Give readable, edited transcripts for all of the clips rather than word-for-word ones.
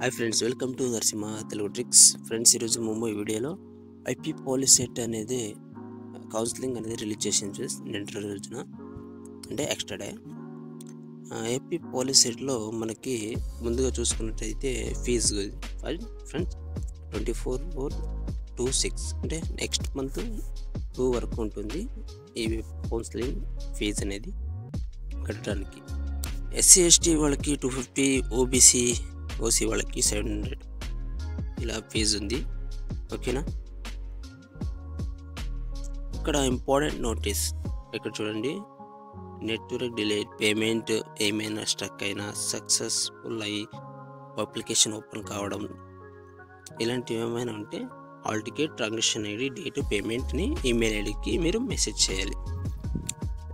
Hi friends, welcome to Narasimha Telugu tricks. Friends, ఈరోజు ముంబై వీడియోలో IP POLYCET అనేది కౌన్సిలింగ్ అనేది రిలీజ్ చేసింది ఫ్రెండ్స్. నిన్న రోజున అంటే ఎక్స్ట్రా డే ఐపీ పాలిసెట్లో మనకి ముందుగా చూసుకున్నట్టయితే ఫీజు ఫ్రెండ్స్ 24/4/26 అంటే నెక్స్ట్ మంత్ 2 వరకు ఉంటుంది ఈ కౌన్సిలింగ్ ఫీజు అనేది కట్టడానికి. ఎస్సీ ఎస్టీ వాళ్ళకి 250, ఓసీ వాళ్ళకి 700 ఇలా ఫీజు ఉంది. ఓకేనా? ఇక్కడ ఇంపార్టెంట్ నోటీస్ ఇక్కడ చూడండి. నెట్వర్క్ డిలే, పేమెంట్ ఏమైనా స్ట్రక్ అయినా, సక్సెస్ఫుల్ అయ్యి అప్లికేషన్ ఓపెన్ కావడం, ఇలాంటివి ఏమైనా ఉంటే hall ticket, transaction ID, date, పేమెంట్ని ఈమెయిల్ ఐడికి మీరు మెసేజ్ చేయాలి.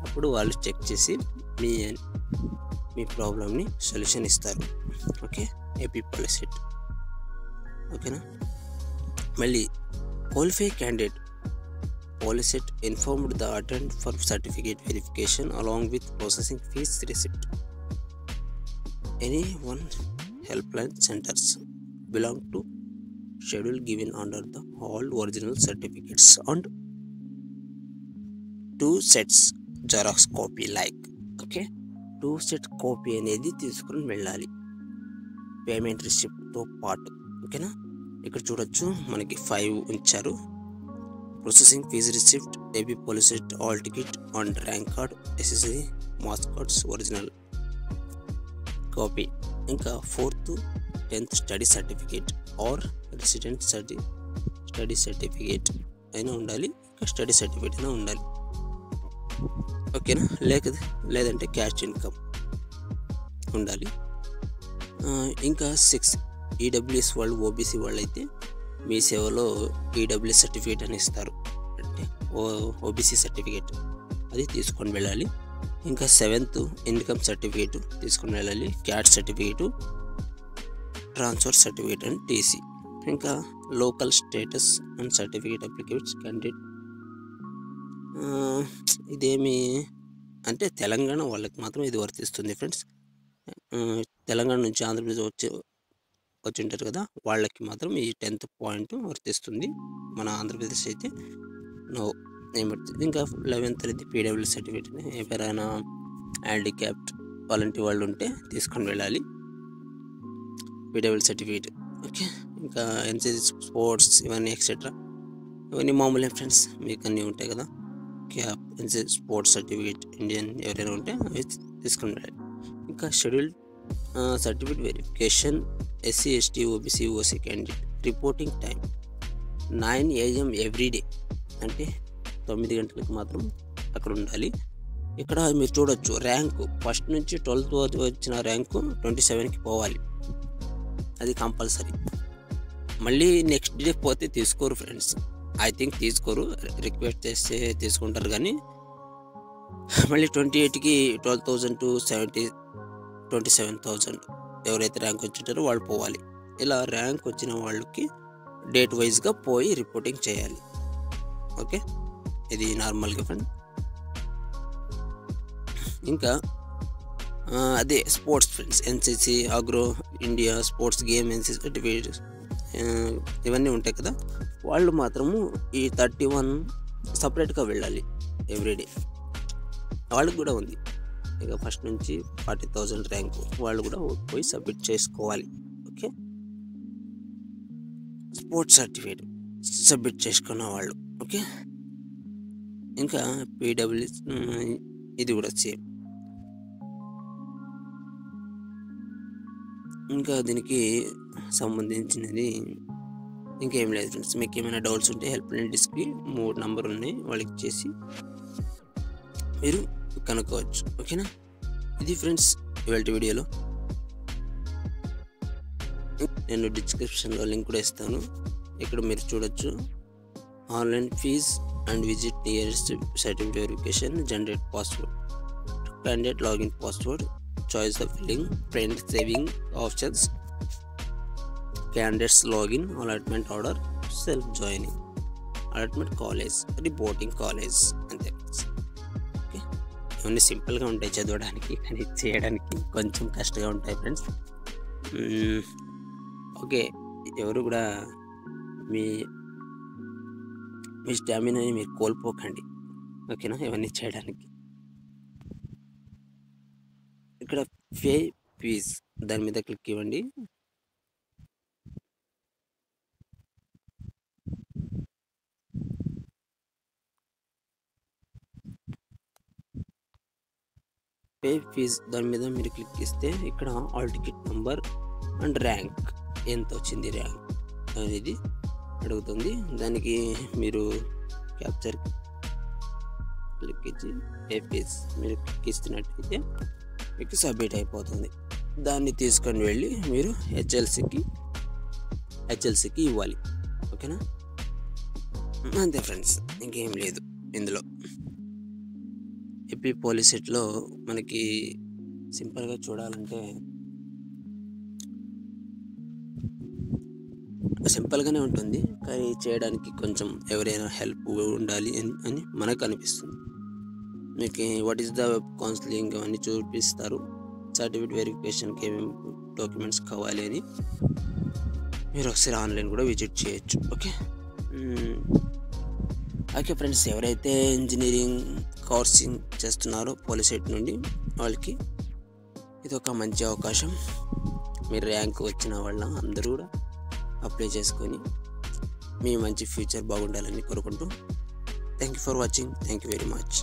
అప్పుడు వాళ్ళు చెక్ చేసి మీ ప్రాబ్లమ్ని సొల్యూషన్ ఇస్తారు. Okay, AP POLYCET. ఓకేనా? మళ్ళీ qualify candidate POLYCET informed the attend for certificate verification along with processing fees receipt. Any one help line centres belong to schedule given under the all original certificates and 2 sets xerox copy like. Okay, 2 set copy అనేది తీసుకుని వెళ్ళాలి payment రిసిప్ట్తో పాటు. ఓకేనా? ఇక్కడ చూడొచ్చు మనకి 5 ఉంచారు. Processing fee receipt, AP POLYCET hall ticket and rank card, SSC marks cards original copy, ఇంకా 4th 10th study certificate or resident study certificate అయినా ఉండాలి, ఇంకా స్టడీ సర్టిఫికేట్ అయినా ఉండాలి. ఓకేనా? లేదంటే క్యాష్ ఇన్కమ్ ఉండాలి. ఇంకా 6 ఈడబ్ల్యూఎస్ వాళ్ళు, ఓబీసీ వాళ్ళు అయితే మీ సేవలో ఈడబ్ల్యూఎస్ సర్టిఫికేట్ అని ఇస్తారు, అంటే ఓబీసీ సర్టిఫికేట్, అది తీసుకొని వెళ్ళాలి. ఇంకా 7th ఇన్కమ్ సర్టిఫికేట్ తీసుకొని వెళ్ళాలి, caste certificate, transfer certificate and TC, ఇంకా local status and certificate applicants candidate. ఇదేమి అంటే తెలంగాణ వాళ్ళకి మాత్రం ఇది వర్తిస్తుంది ఫ్రెండ్స్. తెలంగాణ నుంచి ఆంధ్రప్రదేశ్ వచ్చి ఉంటారు కదా, వాళ్ళకి మాత్రం ఈ 10th పాయింట్ వర్తిస్తుంది. మన ఆంధ్రప్రదేశ్ అయితే నో ఏమవుతుంది. ఇంకా 11th అనేది పీడబ్ల్యూ సర్టిఫికేట్, ఎవరైనా హ్యాండిక్యాప్డ్ అలాంటి వాళ్ళు ఉంటే తీసుకొని వెళ్ళాలి పీడబ్ల్యూ సర్టిఫికేట్. ఓకే, ఇంకా ఎన్సీసీ, స్పోర్ట్స్, ఇవన్నీ ఎక్సెట్రా, ఇవన్నీ మామూలే ఫ్రెండ్స్, మీకు అన్నీ ఉంటాయి కదా. Cap, NCC, sports certificate, Indian ఎవరైనా ఉంటే అవి తీసుకొని వెళ్ళాలి. ఇంకా scheduled certificate verification, SC ST OBC OC candidate reporting time 9 AM everyday, అంటే 9 గంటలకు మాత్రం అక్కడ ఉండాలి. ఇక్కడ మీరు చూడొచ్చు ర్యాంకు ఫస్ట్ నుంచి 12th వచ్చిన ర్యాంకు 27కి పోవాలి, అది కంపల్సరీ. మళ్ళీ నెక్స్ట్ డే పోతే తీసుకోరు ఫ్రెండ్స్, ఐ థింక్ తీసుకోరు, రిక్వెస్ట్ చేస్తే తీసుకుంటారు. కానీ మళ్ళీ 28కి 12,000 to 27,000 ఎవరైతే ర్యాంక్ వచ్చింటారో వాళ్ళు పోవాలి. ఇలా ర్యాంక్ వచ్చిన వాళ్ళకి డేట్ వైజ్గా పోయి రిపోర్టింగ్ చేయాలి. ఓకే, ఇది నార్మల్గా ఫ్రెండ్. ఇంకా అదే sports friends, NCC, agro India, sports game, NCC certificate, ఇవన్నీ ఉంటాయి కదా, వాళ్ళు మాత్రము ఈ 31 సపరేట్గా వెళ్ళాలి ఎవ్రీడే. వాళ్ళకి కూడా ఉంది. ఇక ఫస్ట్ నుంచి 40,000 ర్యాంకు వాళ్ళు కూడా పోయి సబ్మిట్ చేసుకోవాలి. ఓకే, స్పోర్ట్స్ సర్టిఫికేట్ సబ్మిట్ చేసుకున్న వాళ్ళు. ఓకే, ఇంకా పీడబ్ల్యూ ఇది కూడా సేమ్. ఇంకా దీనికి సంబంధించినది ఇంకేం లేదు ఫ్రెండ్స్. మీకు ఏమైనా డౌట్స్ ఉంటే హెల్ప్ లైన్ డిస్క్కి 3 నంబర్ ఉన్నాయి, వాళ్ళకి చేసి మీరు కనుక్కోవచ్చు. ఓకేనా? ఇది ఫ్రెండ్స్ ఇవాళ వీడియోలో. నేను డిస్క్రిప్షన్లో లింక్ కూడా ఇస్తాను, ఇక్కడ మీరు చూడొచ్చు. Online fee and visit nearest certificate verification, generate password, candidate login password, choice of filling, friend saving options, candidates login, allotment order, self joining, allotment college, reporting college, అంతే. ఇవన్నీ సింపుల్గా ఉంటాయి చదవడానికి, కానీ చేయడానికి కొంచెం కష్టంగా ఉంటాయి ఫ్రెండ్స్. ఓకే. ఎవరు కూడా మీ మీ స్టామినాని మీరు కోల్పోకండి. ఓకేనా? ఇవన్నీ చేయడానికి. ఇక్కడ పే ఫీజ్ దాని మీద క్లిక్ ఇవ్వండి. పే ఫీజ్ దాని మీద మీరు క్లిక్ ఇస్తే ఇక్కడ all ticket number and rank ఎంత వచ్చింది ర్యాంక్ అనేది అడుగుతుంది. దానికి మీరు క్యాప్చర్ క్లిక్ ఇచ్చి పే ఫీజ్ మీరు క్లిక్ ఇస్తున్నట్టయితే మీకు సబ్మిట్ అయిపోతుంది. దాన్ని తీసుకొని వెళ్ళి మీరు హెచ్ఎల్సికి ఇవ్వాలి. ఓకేనా? అంతే ఫ్రెండ్స్, ఇంకేం లేదు ఇందులో. ఏపీ పాలిసెట్లో మనకి సింపుల్గా చూడాలంటే సింపుల్గానే ఉంటుంది, కానీ చేయడానికి కొంచెం ఎవరైనా హెల్ప్ ఉండాలి అని మనకు అనిపిస్తుంది. మీకు what is the web counselling అవన్నీ చూపిస్తారు. సర్టిఫికేట్ వెరిఫికేషన్కి ఏమేమి డాక్యుమెంట్స్ కావాలి అని మీరు ఒకసారి ఆన్లైన్ కూడా విజిట్ చేయొచ్చు. ఓకే ఫ్రెండ్స్, ఎవరైతే ఇంజనీరింగ్ కోర్సింగ్ చేస్తున్నారో పాలిసెట్ నుండి వాళ్ళకి ఇది ఒక మంచి అవకాశం. మీరు ర్యాంక్ వచ్చిన వాళ్ళ అందరూ కూడా అప్లై చేసుకొని మీ మంచి ఫ్యూచర్ బాగుండాలని కోరుకుంటూ thank you for watching. Thank you very much.